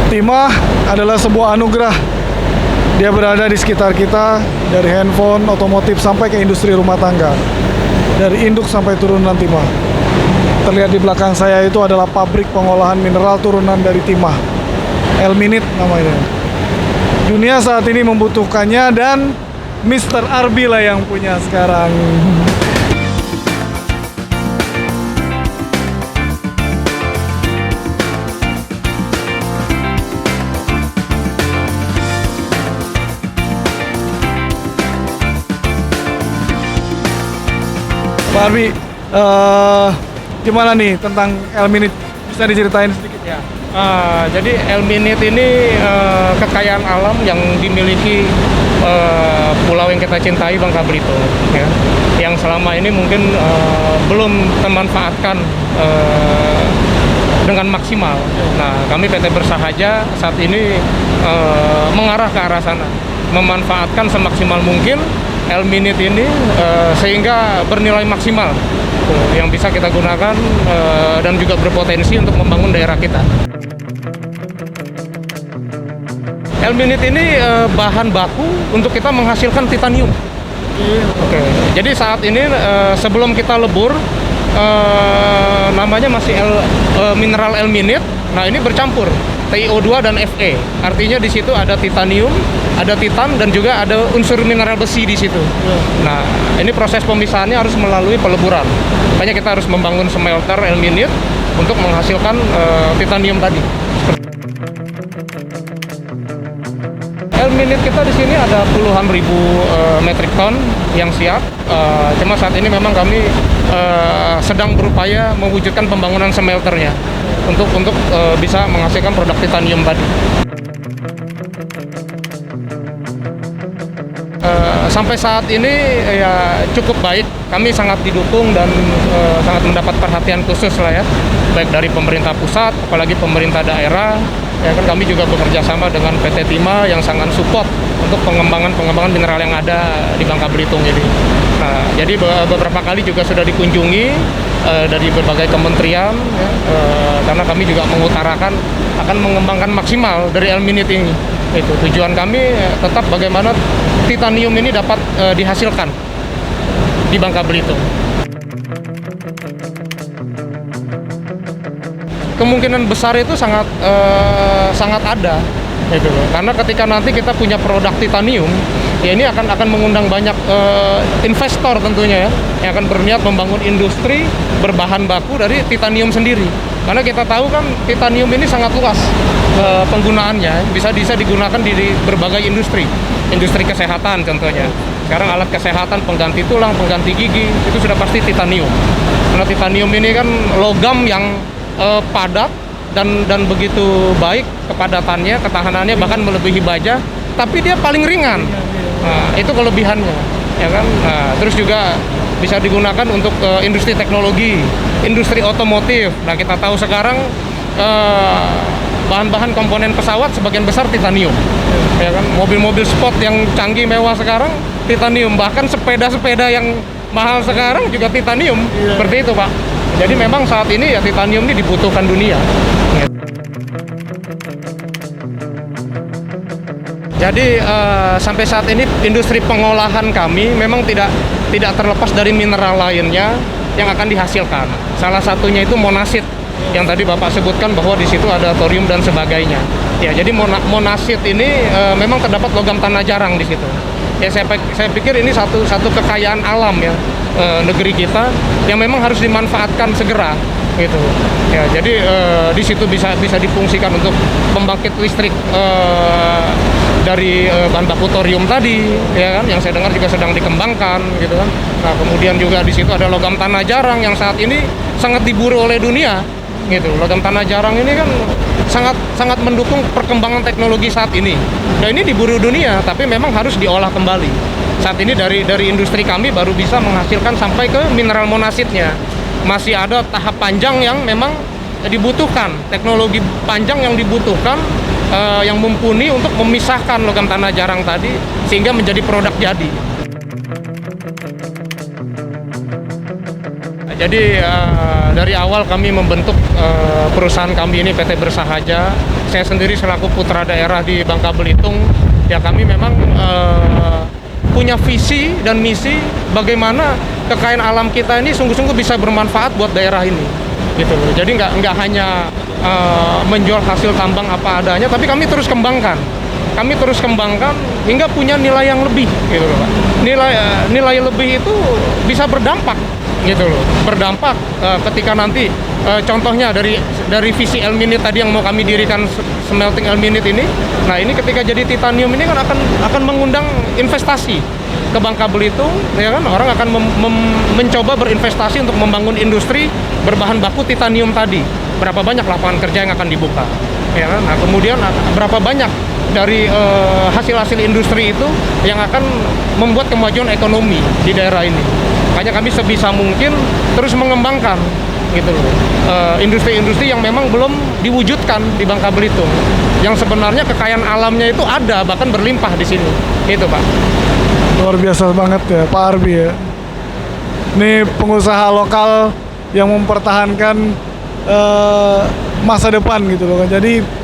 Timah adalah sebuah anugerah. Dia berada di sekitar kita, dari handphone, otomotif, sampai ke industri rumah tangga. Dari induk sampai turunan timah. Terlihat di belakang saya itu adalah pabrik pengolahan mineral turunan dari timah. Elminit namanya. Dunia saat ini membutuhkannya dan Mr. Arbi lah yang punya sekarang. Pak Arbi, gimana nih tentang Elminit? Bisa diceritain sedikit ya? Jadi Elminit ini kekayaan alam yang dimiliki pulau yang kita cintai, Bangka Belitung, ya. Yang selama ini mungkin belum termanfaatkan dengan maksimal. Nah, kami PT Bersahaja saat ini mengarah ke arah sana, memanfaatkan semaksimal mungkin Elminit ini sehingga bernilai maksimal yang bisa kita gunakan dan juga berpotensi untuk membangun daerah kita. Elminit ini bahan baku untuk kita menghasilkan titanium. Oke. Jadi saat ini sebelum kita lebur namanya masih mineral Elminit. Nah, ini bercampur TiO2 dan Fe. Artinya di situ ada titanium, ada titan, dan juga ada unsur mineral besi di situ. Nah, ini proses pemisahannya harus melalui peleburan. Makanya kita harus membangun smelter Elminit untuk menghasilkan titanium tadi. Elminit kita di sini ada puluhan ribu metrik ton yang siap. Cuma saat ini memang kami sedang berupaya mewujudkan pembangunan smelternya untuk bisa menghasilkan produk titanium tadi. Sampai saat ini ya cukup baik. Kami sangat didukung dan sangat mendapat perhatian khusus lah ya, baik dari pemerintah pusat, apalagi pemerintah daerah. Ya kan, kami juga bekerja sama dengan PT Timah yang sangat support untuk pengembangan mineral yang ada di Bangka Belitung ini. Nah, jadi beberapa kali juga sudah dikunjungi dari berbagai kementerian, ya, karena kami juga mengutarakan akan mengembangkan maksimal dari Elminit ini. Itu tujuan kami tetap bagaimana titanium ini dapat dihasilkan di Bangka Belitung. Kemungkinan besar itu sangat ada, gitu loh. Karena ketika nanti kita punya produk titanium, ya ini akan mengundang banyak investor tentunya ya, yang akan berniat membangun industri berbahan baku dari titanium sendiri. Karena kita tahu kan titanium ini sangat luas penggunaannya, bisa digunakan di berbagai industri kesehatan contohnya. Sekarang alat kesehatan, pengganti tulang, pengganti gigi, itu sudah pasti titanium. Karena titanium ini kan logam yang padat dan begitu baik kepadatannya, ketahanannya bahkan melebihi baja, tapi dia paling ringan. Nah, itu kelebihannya, ya kan. Nah, terus juga bisa digunakan untuk industri teknologi, industri otomotif. Nah, kita tahu sekarang bahan-bahan komponen pesawat sebagian besar titanium, ya kan. Mobil-mobil sport yang canggih mewah sekarang titanium, bahkan sepeda-sepeda yang mahal sekarang juga titanium. Seperti itu, Pak. Jadi memang saat ini ya titanium ini dibutuhkan dunia. Jadi sampai saat ini industri pengolahan kami memang tidak terlepas dari mineral lainnya yang akan dihasilkan. Salah satunya itu monasit yang tadi Bapak sebutkan bahwa di situ ada thorium dan sebagainya. Ya, jadi monasit ini memang terdapat logam tanah jarang di situ. Ya, saya pikir ini satu kekayaan alam ya negeri kita yang memang harus dimanfaatkan segera gitu. Ya, jadi di situ bisa difungsikan untuk pembangkit listrik dari bahan baku thorium tadi, ya kan, yang saya dengar juga sedang dikembangkan gitu kan. Nah, kemudian juga di situ ada logam tanah jarang yang saat ini sangat diburu oleh dunia gitu. Logam tanah jarang ini kan sangat mendukung perkembangan teknologi saat ini. Nah, ini diburu dunia, tapi memang harus diolah kembali. Saat ini dari industri kami baru bisa menghasilkan sampai ke mineral monasitnya. Masih ada tahap panjang yang memang dibutuhkan, teknologi panjang yang dibutuhkan, yang mumpuni untuk memisahkan logam tanah jarang tadi sehingga menjadi produk jadi. Jadi dari awal kami membentuk perusahaan kami ini PT Bersahaja. Saya sendiri selaku putra daerah di Bangka Belitung, ya kami memang punya visi dan misi bagaimana kekayaan alam kita ini sungguh-sungguh bisa bermanfaat buat daerah ini, gitu loh. Jadi nggak hanya menjual hasil tambang apa adanya, tapi kami terus kembangkan. Kami terus kembangkan hingga punya nilai yang lebih, gitu loh, Pak. Nilai lebih itu bisa berdampak, gitu loh. Berdampak ketika nanti contohnya dari visi Elminit tadi yang mau kami dirikan smelting Elminit ini. Nah, ini ketika jadi titanium ini kan akan mengundang investasi ke Bangka Belitung, ya kan? Orang akan mencoba berinvestasi untuk membangun industri berbahan baku titanium tadi. Berapa banyak lapangan kerja yang akan dibuka, ya kan? Nah, kemudian berapa banyak dari hasil-hasil industri itu yang akan membuat kemajuan ekonomi di daerah ini. Makanya kami sebisa mungkin terus mengembangkan, gitu loh, industri-industri yang memang belum diwujudkan di Bangka Belitung, yang sebenarnya kekayaan alamnya itu ada, bahkan berlimpah di sini. Itu, Pak. Luar biasa banget ya Pak Arbi ya. Ini pengusaha lokal yang mempertahankan masa depan, gitu loh. Jadi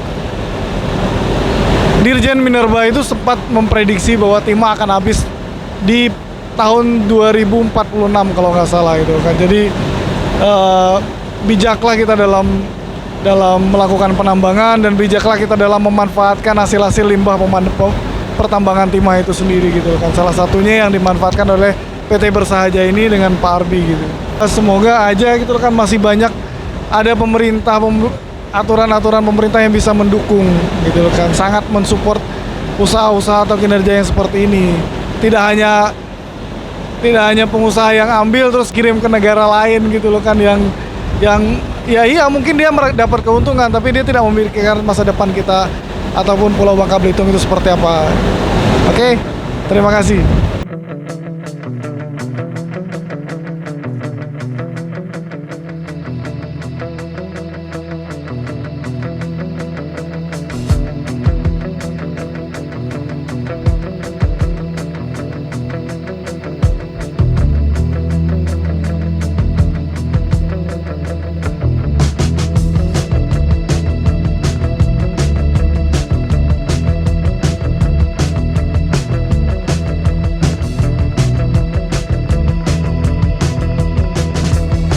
Dirjen Minerba itu sempat memprediksi bahwa timah akan habis di tahun 2046 kalau nggak salah itu kan. Jadi bijaklah kita dalam melakukan penambangan, dan bijaklah kita dalam memanfaatkan hasil-hasil limbah pertambangan timah itu sendiri, gitu kan. Salah satunya yang dimanfaatkan oleh PT Bersahaja ini dengan Pak Arbi, gitu. Semoga aja gitu kan masih banyak ada aturan-aturan pemerintah yang bisa mendukung, gitu kan, sangat mensupport usaha-usaha atau kinerja yang seperti ini. Tidak hanya pengusaha yang ambil terus kirim ke negara lain, gitu loh kan, yang ya iya mungkin dia dapat keuntungan, tapi dia tidak memikirkan masa depan kita ataupun Pulau Bangka Belitung itu seperti apa. Oke, terima kasih.